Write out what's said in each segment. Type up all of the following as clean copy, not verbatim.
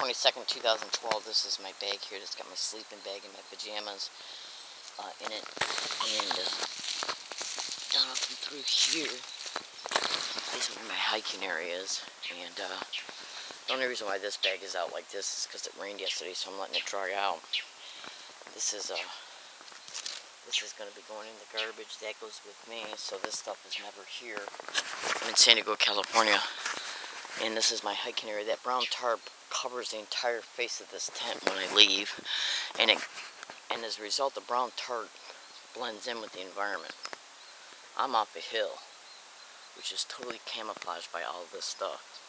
22nd, 2012. This is my bag here. That's got my sleeping bag and my pajamas in it. And down up and through here, these are where my hiking area is. And the only reason why this bag is out like this is because it rained yesterday, so I'm letting it dry out. This is going to be going in the garbage. That goes with me, so this stuff is never here. I'm in San Diego, California, and this is my hiking area. That brown tarp covers the entire face of this tent when I leave, and as a result, the brown tarp blends in with the environment. I'm off a hill, which is totally camouflaged by all this stuff.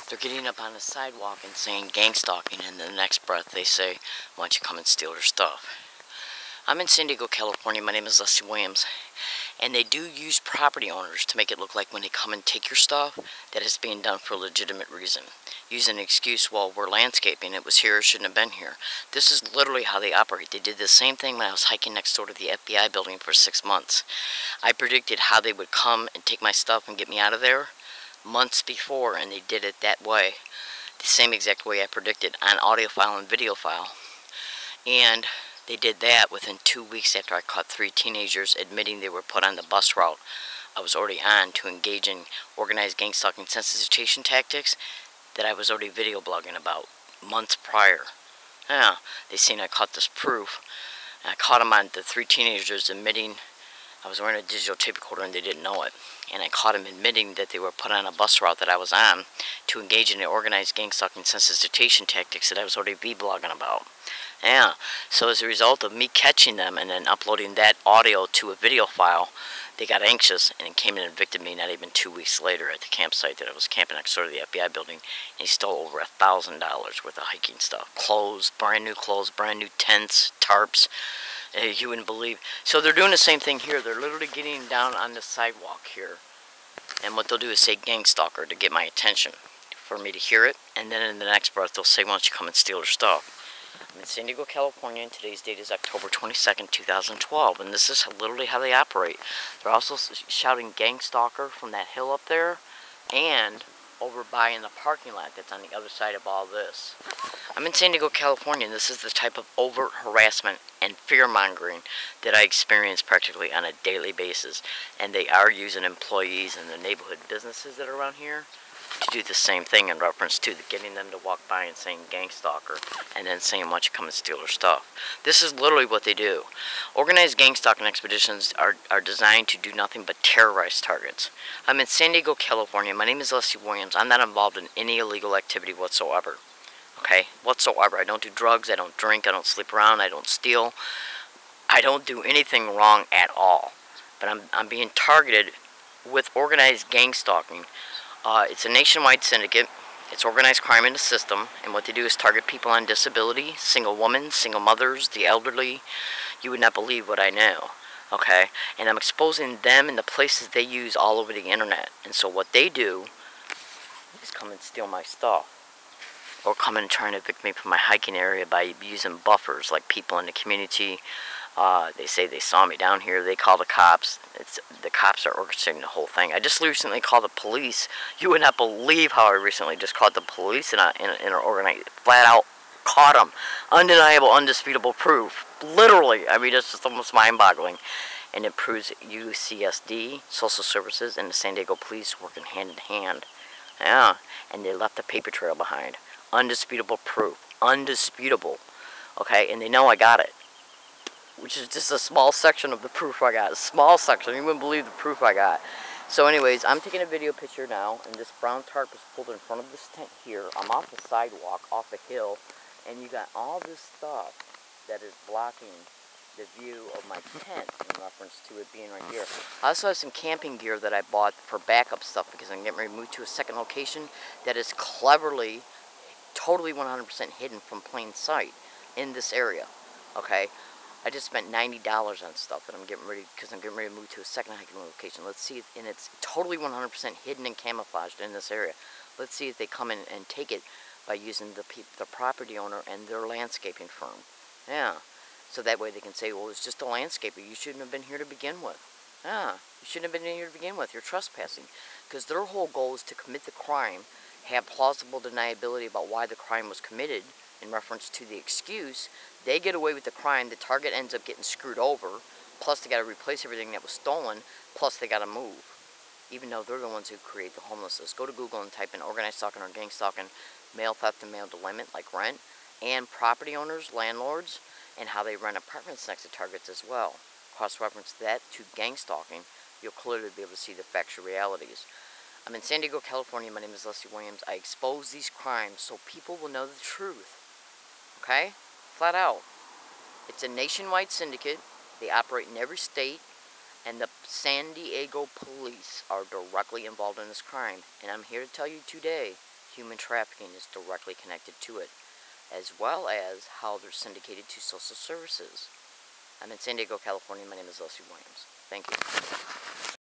They're getting up on the sidewalk and saying gang stalking, and in the next breath they say, why don't you come and steal your stuff? I'm in San Diego, California. My name is Leslie Williams, and they do use property owners to make it look like when they come and take your stuff that it's being done for a legitimate reason. Using an excuse, well, we're landscaping, it was here, it shouldn't have been here. This is literally how they operate. They did the same thing when I was hiking next door to the FBI building for 6 months. I predicted how they would come and take my stuff and get me out of there months before, and they did it that way. The same exact way I predicted, on audio file and video file. And they did that within 2 weeks after I caught 3 teenagers admitting they were put on the bus route I was already on to engage in organized gang stalking sensitization tactics that I was already video blogging about months prior. Yeah, they seen I caught this proof, and I caught them on the 3 teenagers admitting I was wearing a digital tape recorder and they didn't know it. And I caught them admitting that they were put on a bus route that I was on to engage in the organized gang stalking sensitization tactics that I was already blogging about. Yeah, so as a result of me catching them and then uploading that audio to a video file, they got anxious and came and evicted me not even 2 weeks later at the campsite that I was camping next door to the FBI building. And he stole over $1,000 worth of hiking stuff. Clothes, brand new tents, tarps. You wouldn't believe. So they're doing the same thing here. They're literally getting down on the sidewalk here. And what they'll do is say gang stalker to get my attention, for me to hear it. And then in the next breath, they'll say, why don't you come and steal their stuff? I'm in San Diego, California, and today's date is October 22nd, 2012. And this is literally how they operate. They're also shouting gang stalker from that hill up there and over by in the parking lot that's on the other side of all this. I'm in San Diego, California, and this is the type of overt harassment and fear-mongering that I experience practically on a daily basis. And they are using employees in the neighborhood businesses that are around here to do the same thing in reference to getting them to walk by and saying gang stalker and then saying why don't you come and steal their stuff. This is literally what they do. Organized gang stalking expeditions are designed to do nothing but terrorize targets. I'm in San Diego, California. My name is Leslie Williams. I'm not involved in any illegal activity whatsoever. Okay? Whatsoever. I don't do drugs, I don't drink, I don't sleep around, I don't steal. I don't do anything wrong at all. But I'm being targeted with organized gang stalking. It's a nationwide syndicate. It's organized crime in the system, and what they do is target people on disability, single women, single mothers, the elderly. You would not believe what I know, okay? And I'm exposing them in the places they use all over the internet. And so what they do is come and steal my stuff, or come and try and evict me from my hiking area by using buffers, like people in the community. They say they saw me down here. They call the cops. The cops are orchestrating the whole thing. I just recently called the police. You would not believe how I recently just called the police in an organized, flat out caught them. Undeniable, undisputable proof. Literally. I mean, it's just almost mind-boggling. And it proves UCSD, Social Services, and the San Diego Police working hand in hand. Yeah. And they left a paper trail behind. Undisputable proof. Undisputable. Okay? And they know I got it. Which is just a small section of the proof I got. A small section. You wouldn't believe the proof I got. So anyways, I'm taking a video picture now, and this brown tarp is pulled in front of this tent here. I'm off the sidewalk, off a hill, and you got all this stuff that is blocking the view of my tent in reference to it being right here. I also have some camping gear that I bought for backup stuff because I'm getting ready to move to a second location that is cleverly, totally 100% hidden from plain sight in this area. Okay? I just spent $90 on stuff that I'm getting ready, because I'm getting ready to move to a second hiking location. Let's see, and it's totally 100% hidden and camouflaged in this area. Let's see if they come in and take it by using the property owner and their landscaping firm. Yeah, so that way they can say, well, it's just a landscaper. You shouldn't have been here to begin with. Yeah, you shouldn't have been here to begin with. You're trespassing. Because their whole goal is to commit the crime have plausible deniability about why the crime was committed in reference to the excuse, they get away with the crime. The target ends up getting screwed over, plus they got to replace everything that was stolen, plus they got to move, even though they're the ones who create the homelessness. Go to Google and type in organized stalking or gang stalking, male theft and male delayment, like rent, and property owners, landlords, and how they rent apartments next to targets as well. Cross-reference that to gang stalking, you'll clearly be able to see the factual realities. I'm in San Diego, California. My name is Leslie Williams. I expose these crimes so people will know the truth. Okay? Flat out. It's a nationwide syndicate. They operate in every state. And the San Diego police are directly involved in this crime. And I'm here to tell you today, human trafficking is directly connected to it, as well as how they're syndicated to social services. I'm in San Diego, California. My name is Leslie Williams. Thank you.